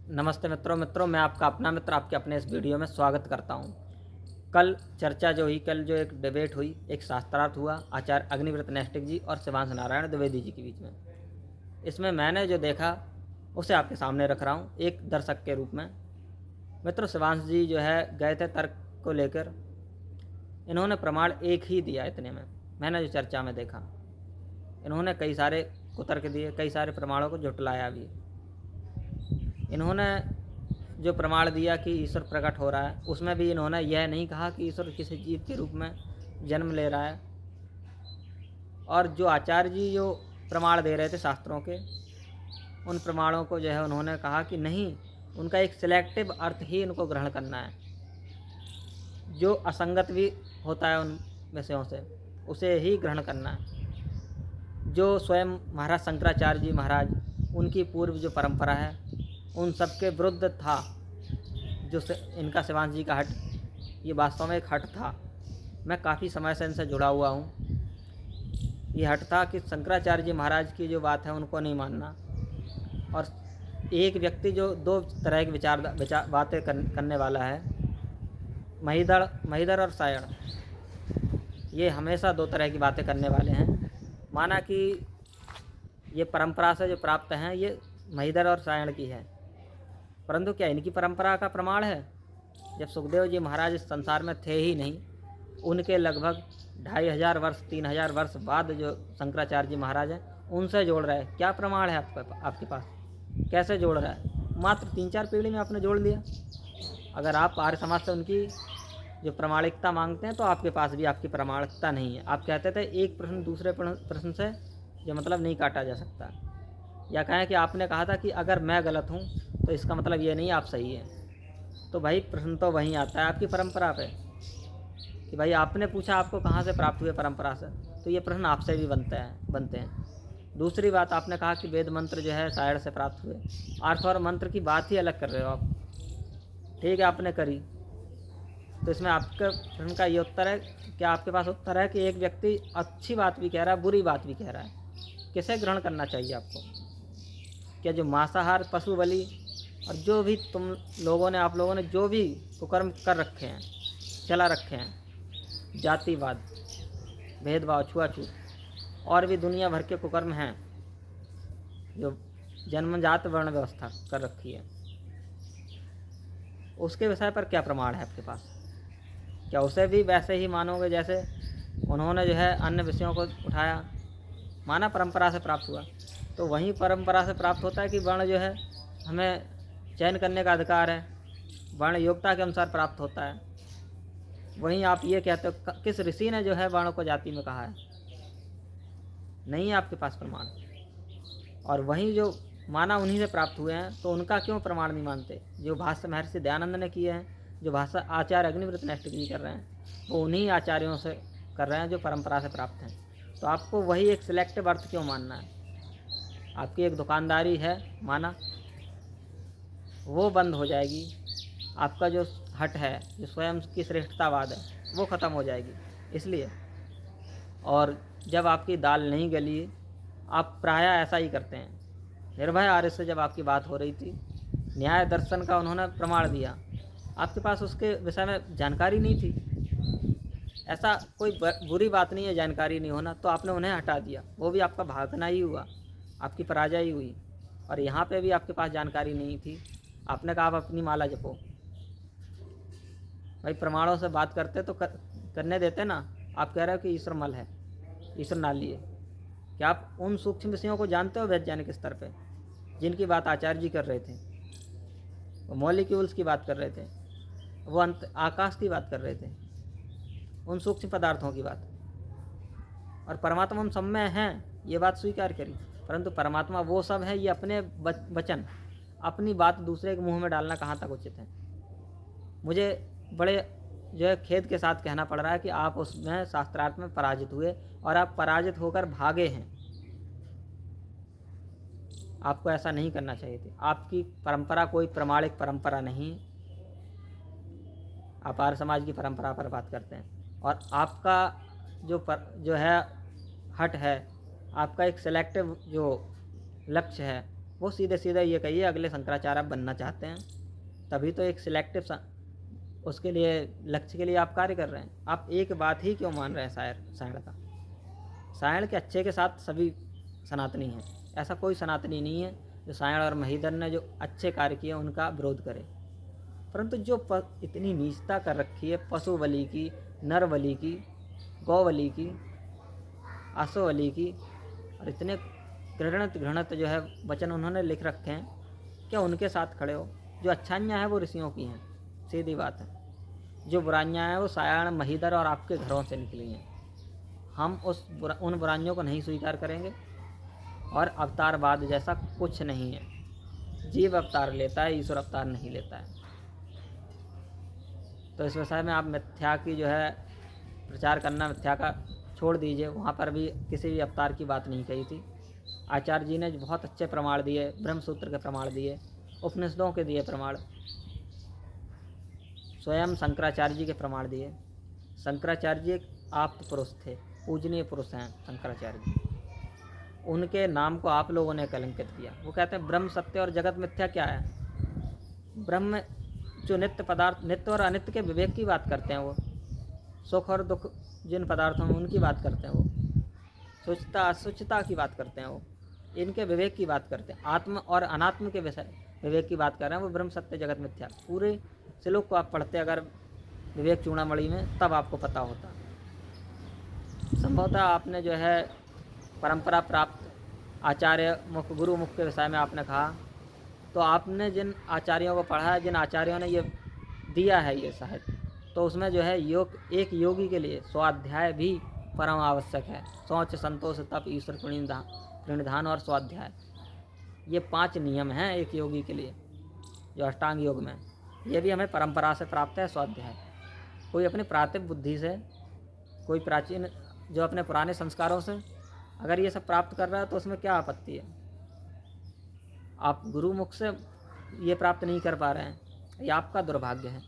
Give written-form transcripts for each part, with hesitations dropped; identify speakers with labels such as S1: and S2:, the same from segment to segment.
S1: नमस्ते मित्रों मैं आपका अपना मित्र आपके अपने इस वीडियो में स्वागत करता हूं। कल चर्चा जो हुई, कल जो एक डिबेट हुई, एक शास्त्रार्थ हुआ आचार्य अग्निव्रत नैष्टिक जी और शिवांश नारायण द्विवेदी जी के बीच में। इसमें मैंने जो देखा उसे आपके सामने रख रहा हूं एक दर्शक के रूप में। मित्रों, शिवांश जी जो है गए थे तर्क को लेकर, इन्होंने प्रमाण एक ही दिया। इतने में मैंने जो चर्चा में देखा, इन्होंने कई सारे कुतर्क दिए, कई सारे प्रमाणों को झुटलाया भी। इन्होंने जो प्रमाण दिया कि ईश्वर प्रकट हो रहा है, उसमें भी इन्होंने यह नहीं कहा कि ईश्वर किसी जीव के रूप में जन्म ले रहा है। और जो आचार्य जी जो प्रमाण दे रहे थे शास्त्रों के, उन प्रमाणों को जो है उन्होंने कहा कि नहीं, उनका एक सिलेक्टिव अर्थ ही इनको ग्रहण करना है, जो असंगत भी होता है उन विषयों से, उसे ही ग्रहण करना है। जो स्वयं महाराज शंकराचार्य जी महाराज, उनकी पूर्व जो परंपरा है, उन सबके विरुद्ध था। जो इनका शिवांश जी का हट, ये वास्तव में एक हट था। मैं काफ़ी समय से इनसे जुड़ा हुआ हूँ। ये हट था कि शंकराचार्य जी महाराज की जो बात है उनको नहीं मानना, और एक व्यक्ति जो दो तरह की बातें करने वाला है, महिदर और सायण, ये हमेशा दो तरह की बातें करने वाले हैं। माना कि ये परंपरा से जो प्राप्त हैं ये महिदर और सायण की है, परंतु क्या इनकी परंपरा का प्रमाण है? जब सुखदेव जी महाराज इस संसार में थे ही नहीं, उनके लगभग 2500 वर्ष 3000 वर्ष बाद जो शंकराचार्य जी महाराज हैं, उनसे जोड़ रहा है। क्या प्रमाण है आपके पास? कैसे जोड़ रहा है? मात्र 3-4 पीढ़ी में आपने जोड़ लिया। अगर आप आर्य समाज से उनकी जो प्रामाणिकता मांगते हैं, तो आपके पास भी आपकी प्रामाणिकता नहीं है। आप कहते थे एक प्रश्न दूसरे प्रश्न से जो मतलब नहीं काटा जा सकता, या कहें कि आपने कहा था कि अगर मैं गलत हूँ तो इसका मतलब ये नहीं आप सही हैं। तो भाई प्रश्न तो वहीं आता है आपकी परंपरा पे, कि भाई आपने पूछा आपको कहाँ से प्राप्त हुए परंपरा से, तो ये प्रश्न आपसे भी बनते हैं। दूसरी बात, आपने कहा कि वेद मंत्र जो है शायद से प्राप्त हुए। अर्थ और मंत्र की बात ही अलग कर रहे हो आप। ठीक है, आपने करी, तो इसमें आपके प्रश्न का ये उत्तर है, क्या आपके पास उत्तर है कि एक व्यक्ति अच्छी बात भी कह रहा है, बुरी बात भी कह रहा है, किसे ग्रहण करना चाहिए आपको? क्या जो मांसाहार पशु बलि और जो भी आप लोगों ने जो भी कुकर्म कर रखे हैं, चला रखे हैं, जातिवाद, भेदभाव, छुआछूत और भी दुनिया भर के कुकर्म हैं जो जन्मजात वर्ण व्यवस्था कर रखी है, उसके विषय पर क्या प्रमाण है आपके पास? क्या उसे भी वैसे ही मानोगे जैसे उन्होंने जो है अन्य विषयों को उठाया? माना परंपरा से प्राप्त हुआ, तो वहीं परंपरा से प्राप्त होता है कि वर्ण जो है हमें चयन करने का अधिकार है, वर्ण योग्यता के अनुसार प्राप्त होता है। वहीं आप ये कहते हो, किस ऋषि ने जो है वर्ण को जाति में कहा है? नहीं है आपके पास प्रमाण। और वहीं जो माना उन्हीं से प्राप्त हुए हैं, तो उनका क्यों प्रमाण नहीं मानते? जो भाष्य महर्षि दयानंद ने किए हैं, जो भाष्य आचार्य अग्निव्रत नैष्टिक जी कर रहे हैं, वो उन्हीं आचार्यों से कर रहे हैं जो परंपरा से प्राप्त हैं। तो आपको वही एक सिलेक्टिव अर्थ क्यों मानना है? आपकी एक दुकानदारी है, माना वो बंद हो जाएगी। आपका जो हट है, जो स्वयं की श्रेष्ठतावाद है, वो ख़त्म हो जाएगी इसलिए। और जब आपकी दाल नहीं गली, आप प्रायः ऐसा ही करते हैं। निर्भय आर्य से जब आपकी बात हो रही थी, न्याय दर्शन का उन्होंने प्रमाण दिया, आपके पास उसके विषय में जानकारी नहीं थी। ऐसा कोई बुरी बात नहीं है जानकारी नहीं होना, तो आपने उन्हें हटा दिया, वो भी आपका भागना ही हुआ, आपकी पराजय ही हुई। और यहाँ पे भी आपके पास जानकारी नहीं थी, आपने कहा आप अपनी माला जपो। भाई प्रमाणों से बात करते तो करने देते ना। आप कह रहे हो कि ईश्वर मल है, ईश्वर नाली है। क्या आप उन सूक्ष्म विषयों को जानते हो वैज्ञानिक स्तर पे, जिनकी बात आचार्य जी कर रहे थे? वो मॉलिक्यूल्स की बात कर रहे थे, वो आकाश की बात कर रहे थे, उन सूक्ष्म पदार्थों की बात। और परमात्मा हम सब में हैं, ये बात स्वीकार करी, परंतु परमात्मा वो सब है, ये अपने वचन, अपनी बात दूसरे के मुंह में डालना कहाँ तक उचित है? मुझे बड़े जो है खेद के साथ कहना पड़ रहा है कि आप उसमें शास्त्रार्थ में पराजित हुए, और आप पराजित होकर भागे हैं। आपको ऐसा नहीं करना चाहिए था। आपकी परंपरा कोई प्रामाणिक परंपरा नहीं, आप आर्य समाज की परंपरा पर बात करते हैं। और आपका जो है हट है, आपका एक सेलेक्टिव जो लक्ष्य है, वो सीधे सीधे ये कहिए अगले शंकराचार्य आप बनना चाहते हैं, तभी तो एक सिलेक्टिव उसके लिए लक्ष्य के लिए आप कार्य कर रहे हैं। आप एक बात ही क्यों मान रहे हैं सायण का? सायण के अच्छे के साथ सभी सनातनी हैं, ऐसा कोई सनातनी नहीं है जो सायण और महीधर ने जो अच्छे कार्य किए उनका विरोध करे। परंतु जो इतनी नीचता कर रखी है पशु बलि की, नर बलि की, गौ बलि की, आसो बलि की, और इतने घृणित जो है वचन उन्होंने लिख रखे हैं, क्या उनके साथ खड़े हो? जो अच्छाइयाँ हैं वो ऋषियों की हैं, सीधी बात है। जो बुराइयाँ हैं वो सायण, महीधर और आपके घरों से निकली हैं। हम उन बुराइयों को नहीं स्वीकार करेंगे। और अवतारवाद जैसा कुछ नहीं है। जीव अवतार लेता है, ईश्वर अवतार नहीं लेता है। तो इस विषय में आप मिथ्या की जो है प्रचार करना, मिथ्या का छोड़ दीजिए। वहाँ पर भी किसी भी अवतार की बात नहीं कही थी। आचार्य जी ने बहुत अच्छे प्रमाण दिए, ब्रह्मसूत्र के प्रमाण दिए, उपनिषदों के दिए प्रमाण, स्वयं शंकराचार्य जी के प्रमाण दिए। शंकराचार्य जी एक आप्त पुरुष थे, पूजनीय पुरुष हैं शंकराचार्य जी। उनके नाम को आप लोगों ने कलंकित किया। वो कहते हैं ब्रह्म सत्य और जगत मिथ्या क्या है? ब्रह्म जो नित्य पदार्थ, नित्य और अनित्य के विवेक की बात करते हैं, वो सुख और दुख जिन पदार्थों में उनकी बात करते हैं, वो शुचिता असुचिता की बात करते हैं, वो इनके विवेक की बात करते हैं। आत्म और अनात्म के विषय विवेक की बात कर रहे हैं, वो ब्रह्म सत्य जगत मिथ्या। पूरे श्लोक को आप पढ़ते अगर विवेक चूड़ामणि में, तब आपको पता होता। संभवतः आपने जो है परंपरा प्राप्त आचार्य मुख, गुरु मुख के विषय में आपने कहा, तो आपने जिन आचार्यों को पढ़ा है, जिन आचार्यों ने ये दिया है ये साहित्य, तो उसमें जो है योग, एक योगी के लिए स्वाध्याय भी परम आवश्यक है। शौच, संतोष, तप, ईश्वर प्रणिधान और स्वाध्याय, ये 5 नियम हैं एक योगी के लिए, जो अष्टांग योग में। ये भी हमें परंपरा से प्राप्त है स्वाध्याय। कोई अपनी प्रातिभ बुद्धि से, कोई प्राचीन जो अपने पुराने संस्कारों से अगर ये सब प्राप्त कर रहा है तो उसमें क्या आपत्ति है? आप गुरु मुख से ये प्राप्त नहीं कर पा रहे हैं, ये आपका दुर्भाग्य है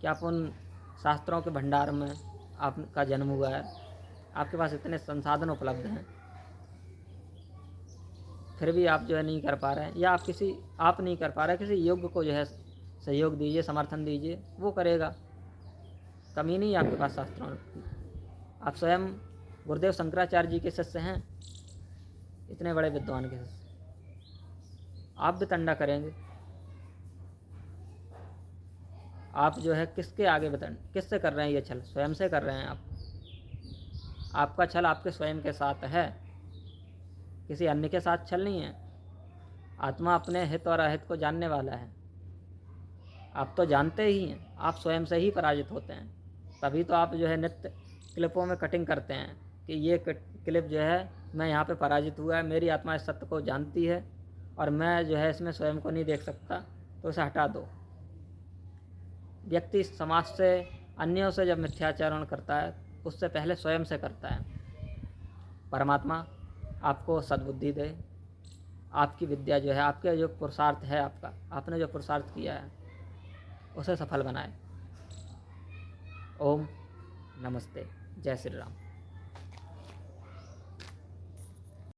S1: कि आप उन शास्त्रों के भंडार में आपका जन्म हुआ है, आपके पास इतने संसाधन उपलब्ध हैं, फिर भी आप जो है नहीं कर पा रहे हैं, या आप नहीं कर पा रहे, किसी योग्य को जो है सहयोग दीजिए, समर्थन दीजिए, वो करेगा। कमी नहीं है आपके पास शास्त्रों में। आप स्वयं गुरुदेव शंकराचार्य जी के शिष्य हैं, इतने बड़े विद्वान के शिष्य, आप भी तंडा करेंगे? आप जो है किसके आगे किससे कर रहे हैं ये छल? स्वयं से कर रहे हैं आप। आपका छल आपके स्वयं के साथ है, किसी अन्य के साथ छल नहीं है। आत्मा अपने हित और अहित को जानने वाला है। आप तो जानते ही हैं, आप स्वयं से ही पराजित होते हैं। तभी तो आप जो है नित्य क्लिपों में कटिंग करते हैं कि ये क्लिप जो है मैं यहाँ पे पराजित हुआ है, मेरी आत्मा इस सत्य को जानती है और मैं जो है इसमें स्वयं को नहीं देख सकता, तो इसे हटा दो। व्यक्ति समाज से, अन्यों से जब मिथ्याचरण करता है, उससे पहले स्वयं से करता है। परमात्मा आपको सद्बुद्धि दे, आपकी विद्या जो है, आपके जो पुरुषार्थ है, आपने जो पुरुषार्थ किया है, उसे सफल बनाए। ओम नमस्ते। जय श्री राम।